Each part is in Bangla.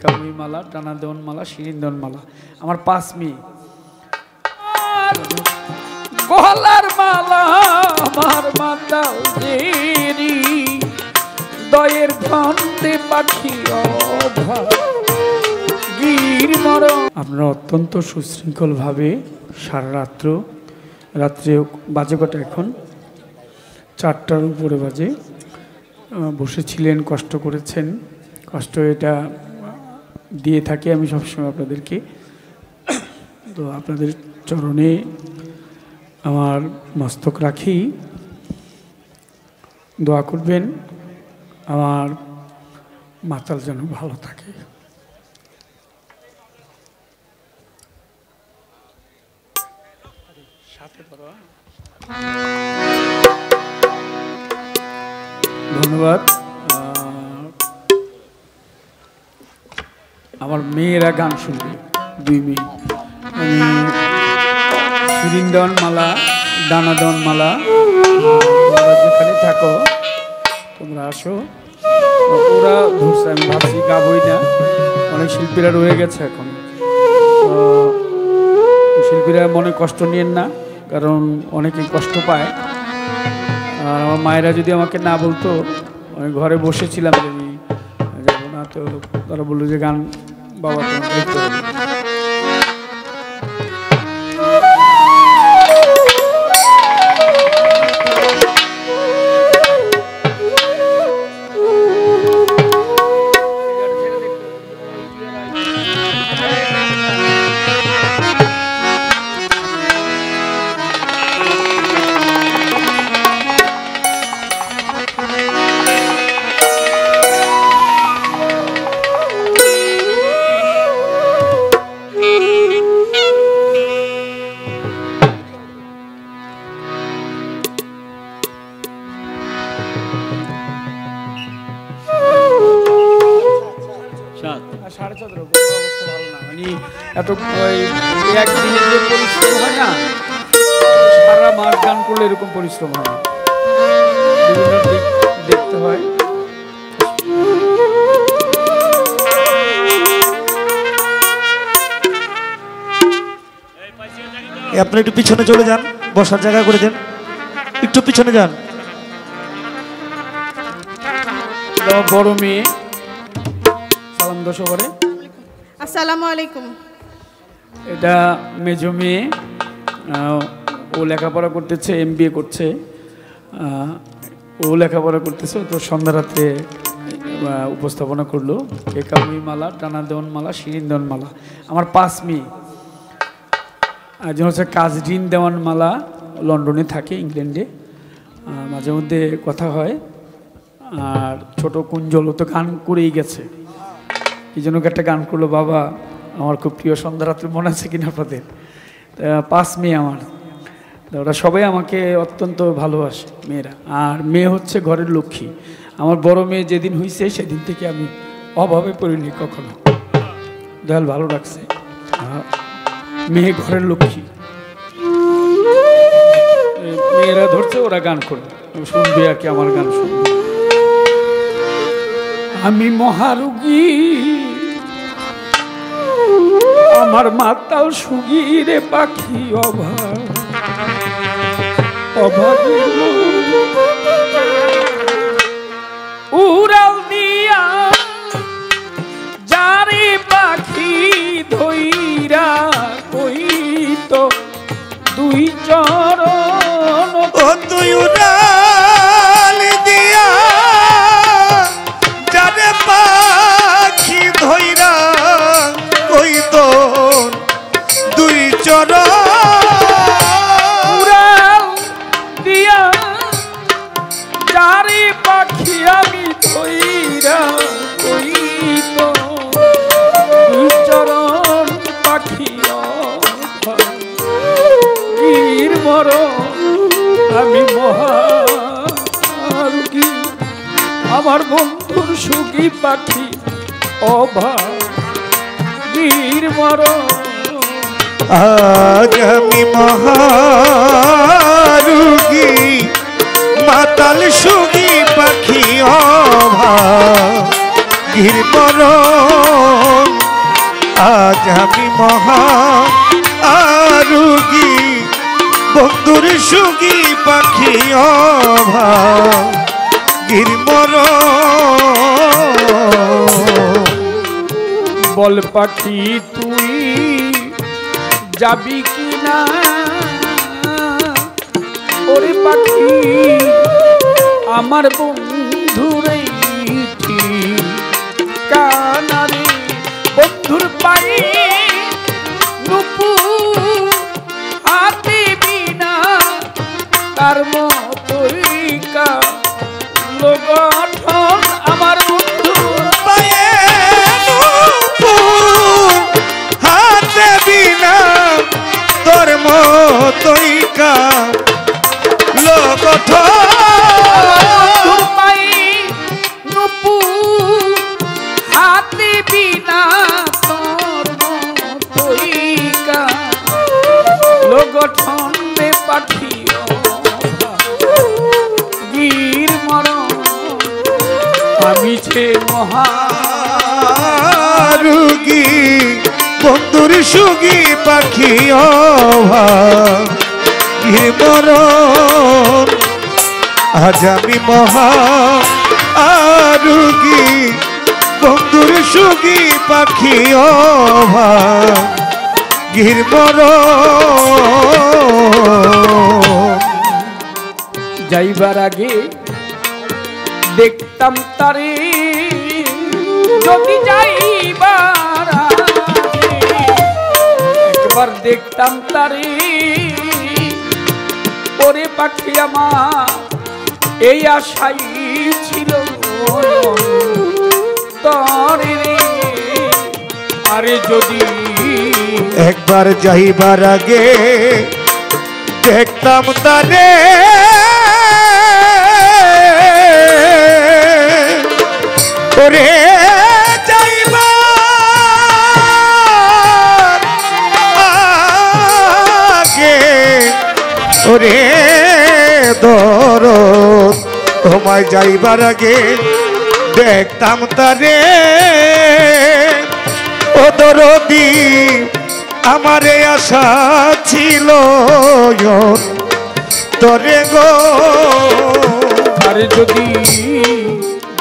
কাবুই মালা, টানা দেওয়ান মালা, শিরিন্দন মালা। আমার 5 মেয়ে। গলার মালা আমার মাতাল দেরি, দয়ের ঘন্টে পাখি অভাগীর মরণ। আপনারা অত্যন্ত সুশৃঙ্খলভাবে সারা রাত্রে বাজে কটা এখন 4টার উপরে বাজে বসেছিলেন, কষ্ট করেছেন। কষ্ট এটা দিয়ে থাকি আমি সবসময় আপনাদেরকে। তো আপনাদের চরণে আমার মস্তক রাখি, দোয়া করবেন আমার মাতাল যেন ভালো থাকে। ধন্যবাদ। আমার মেয়েরা গান শুনবে, 2 মেয়ে। আমি শিরিন্দন মালা, দানাদন মালা, যেখানে থাকো তোমরা আসো। ওরা ধরছে, আমি ভাবছি গাবই না, অনেক শিল্পীরা রয়ে গেছে এখন। শিল্পীরা মনে কষ্ট নিয়েন না, কারণ অনেকেই কষ্ট পায়। আর আমার মায়েরা যদি আমাকে না বলতো, আমি ঘরে বসেছিলাম যে আমি যাবো না, তো তারা বললো যে গান বাবা তোমার দেখতে হবে। এত একদিনের যে পরিশ্রম হয় না, সারা মাস গান করলে এরকম পরিশ্রম হয় না, বিভিন্ন দিক দেখতে হয়। আপনি একটু পিছনে চলে যান, বসার জায়গা করে দেন, একটু পিছনে যান। বড় মেয়ে সালাম দো সবারে। আসসালামু আলাইকুম। এটা মেজো মেয়ে, ও লেখাপড়া করতেছে, MBA করছে। ও লেখাপড়া করতেছে, তো সন্ধ্যা রাত্রে উপস্থাপনা করলো। কাবুই মালা, টানা দেওয়ান মালা, শিরিন্দন মালা। আমার 5 মেয়ে। একজন হচ্ছে কাজরিন দেওয়ান মালা, লন্ডনে থাকে, ইংল্যান্ডে। মাঝে মধ্যে কথা হয়। আর ছোট কুঞ্জল, ও তো গান করেই গেছে, এই জন্য একটা গান করলো বাবা আমার খুব প্রিয়, সন্ধ্যা রাত্রে, মনে আছে কিনা আপনাদের? 5 মেয়ে আমার। ওরা সবাই আমাকে অত্যন্ত ভালোবাসে মেয়েরা। আর মেয়ে হচ্ছে ঘরের লক্ষ্মী। আমার বড় মেয়ে যেদিন হয়েছে সেদিন থেকে আমি অভাবে পড়িনি কখনো। দয়াল ভালো রাখছে। মেয়ে ঘরের লক্ষ্মী। মেয়েরা ধরছে, ওরা গান করবে, শুনবে আর কি, আমার গান শুনবে। আমি মহারোগী, আমার মাতাল সুগী রে পাখি অভাগী উড়াল দিয়া যারে পাখি ধইরা কইত 2 চরণ, ও তুই উড়াল দিয়া যারে পাখি ধইরা কইত 2 চরণ, উড়াল দিয়া যারে পাখি আমি ধইরা কইত 2 চরণ পাখি অভাগীর মরণ। আমি মহারোগী, আমার বন্ধুর সুখী পাখি অভাগীর মরণ। আজ আমি মহারোগী, মাতাল সুখী পাখি অভাগীর মরণ। আজ আমি মহা আরুগী বন্ধুর সুগী পাখি অভাগীর মরণ। বল পাখি তুই যাবি কি না, ওরে পাখি আমার বন্ধুরে কানারে, বন্ধুর পায়ে নুপুর হাতে বিনা তার মতোই কালো গঠন আমার বন্ধুর পায়ে নূপুর হাতে বিনা তোর মতোই কালো গঠন। গঠন রে পাখি গির মরণ, আমি যে মহারুগী বন্ধুর সুগী পাখি অভাগীর মরণ। আজ আমি মহারুগী বন্ধুর সুগী পাখি অভাগীর মরণ। যাইবার আগে দেখতাম তারে, যদি যাইবার আগে একবার দেখতাম তারে, ওরে পাখি আমার এই আশাই ছিল তরে রে। আরে যদি একবার যাইবার আগে দেখতাম তারে, ওরে যাইবার আগে ওরে দরদ তোমায় যাইবার আগে দেখতাম তারে, ও দরদি আমারে আশা ছিল তরে গো। আরে যদি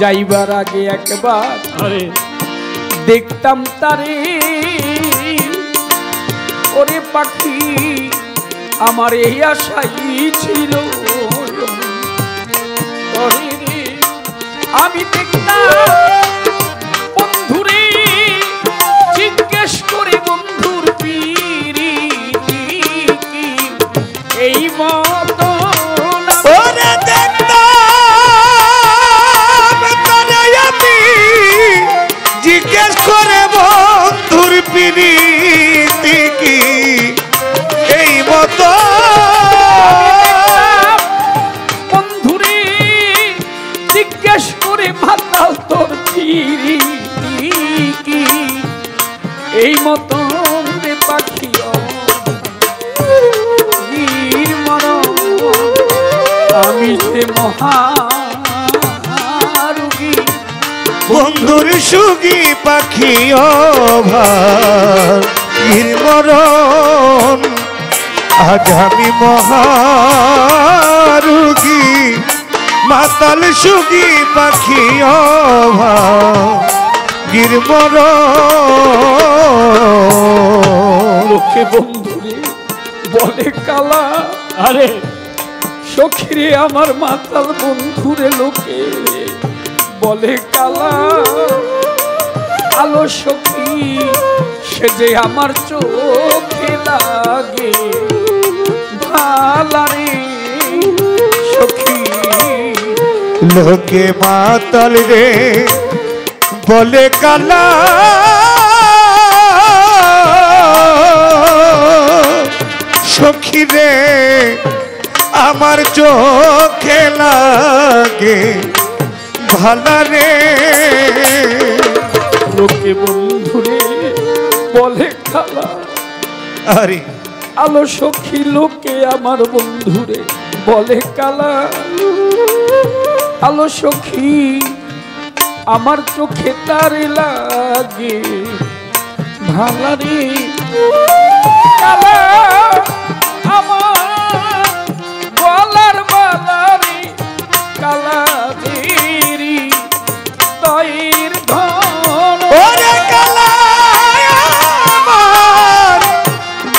যাইবার আগে একবার আরে দেখতাম তারে, ওরে পাখি আমার এই আশাই ছিল তরে রে। আমি দেখতাম বন্ধুরে জিজ্ঞেস করে বন্ধুর পিরি এই মতো ওরে দেখতাম তারে আমি জিজ্ঞেস করে বন্ধুর পিরিতি কি এই মতো। বন্ধুরে জিজ্ঞেস করে মাতাল তোর পিরি কি এই মতো রে পাখি আমি যে মহারুগী বন্ধুর সুগী পাখি অভাগীর মরণ। আজ আমি মহারুগী মাতাল সুগী পাখি অভাগীর মরণ। লোকে বন্ধুরে বলে কালা, আরে সখীরে আমার মাতাল বন্ধুরে লোকে বলে কালা, আলো সখী সে যে আমার চোখে লাগে ভালারে সখী। লোকে মাতাল রে বলে কালা, সখী রে আমার চোখে লাগে ভালা রে। লোকে বন্ধুরে বলে কালা, আরে আলো সখী লোকে আমার বন্ধুরে বলে কালা, আলো সখী আমার চোখে তারে লাগে ভালারি কালা আমার গলার বালারি কালা জিরি দইর ধন ওরে কালা আমার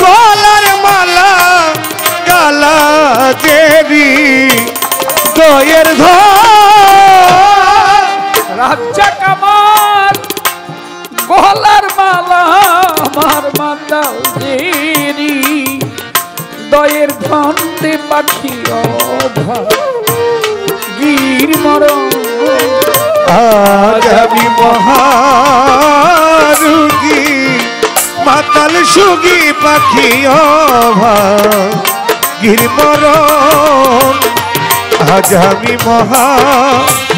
গলার মালা কালা দেবী দয়ের ধন রাজ্জাক আমার গলার মালা আমার মাতাল জিরি দয়ের ধনতে পাখি অভা গির মরণ আজ আমি মহারুগী মাতাল সুগী পাখি গিরমরণ আজ আমি মহারুগী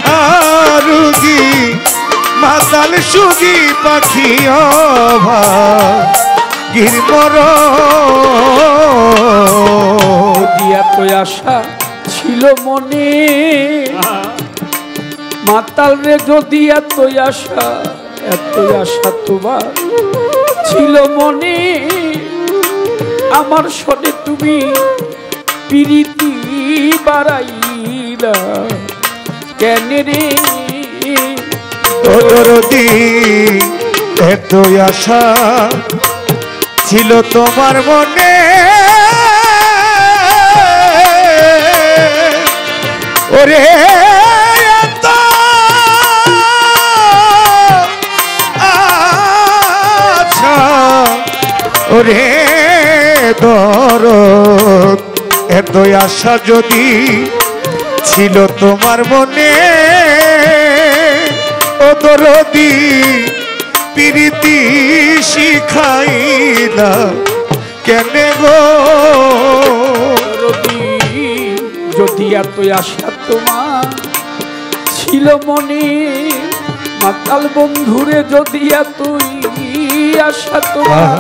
মাতাল সুগী পাখি গিরমরণ দিয়া তো আশা ছিল মনে মাতাল রে যদি এতই আশা তোমার ছিল মনে আমার সনে তুমি প্রীতি বাড়াইলা কেন রে দরদি এত আশা ছিল তোমার মনে ওরে এত আশা ওরে দরদ এত আশা যদি ছিল তোমার মনে ও দরদি প্রীতি শিখাইলা কেনে গো যদি এত আশা তোমার ছিল মনে মাতাল বন্ধুরে যদি এতই আশা তোমার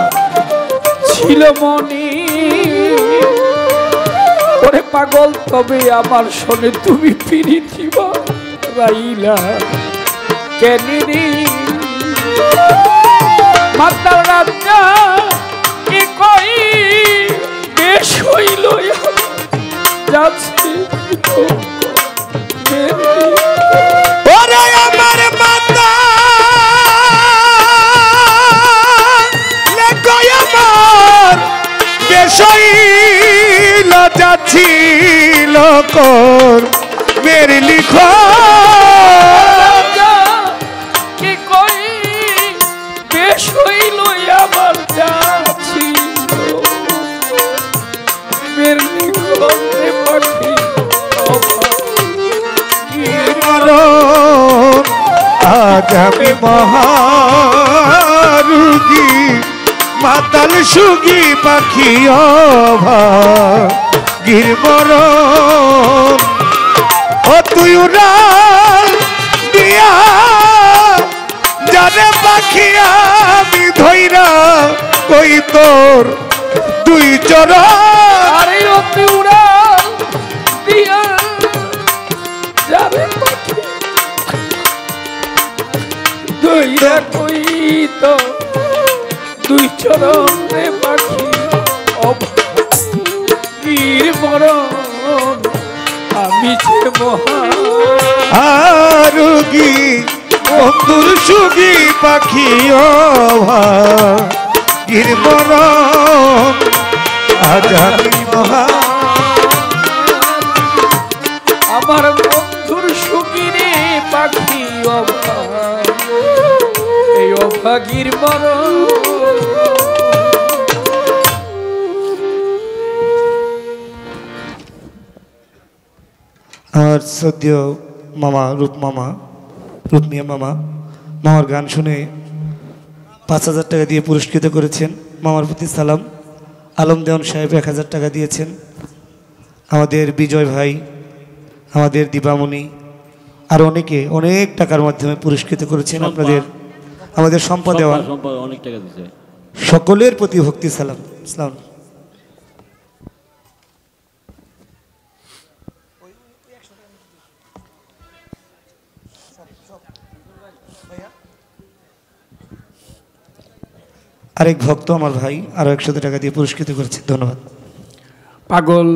ছিল মনে ওরে পাগল তবে আমার শোনে তুমি প্রীতি বাড়াইলা কেন রে মাতাল রাজা কে কই বেশ হইল যাচ্ছে ওরে আমার মাতা লেখই আমার বেশইল যাচ্ছিল কর মেরে লিখো কে কই বেশ হইল আমার যাচ্ছি মেরে লিখে পাখি আজ আমি মহারুগী মাতাল সুগী পাখি গিরমরণ ও তুই উড়াল দিয়া জানে পাখি আমি ধইরা কই তোর দুই চরণ আরে অতি উড়াল দিয়া যাবে পাখি দইরা কই তো দুই চরণ রে পাখি অভীর মরণ আমি যে আরুগী বন্ধুর সুগী পাখি গিরমরণ আজ আমি আমার বন্ধুর সুগিরে পাখি এই অভাগীর মরণ আর সদ্য মামা রূপমিয়া মামার গান শুনে ৫,০০০ টাকা দিয়ে পুরস্কৃত করেছেন। মামার প্রতি সালাম। আলম দেওয়ান সাহেব ১,০০০ টাকা দিয়েছেন। আমাদের বিজয় ভাই, আমাদের দীপামণি আর অনেকে অনেক টাকার মাধ্যমে পুরস্কৃত করেছেন। আপনাদের আমাদের সম্পদ দেওয়ান অনেক টাকা দিয়েছে। সকলের প্রতি ভক্তি সালাম। সালাম। আরেক ভক্ত আমার ভাই আরও 100 টাকা দিয়ে পুরস্কৃত করেছে। ধন্যবাদ। পাগল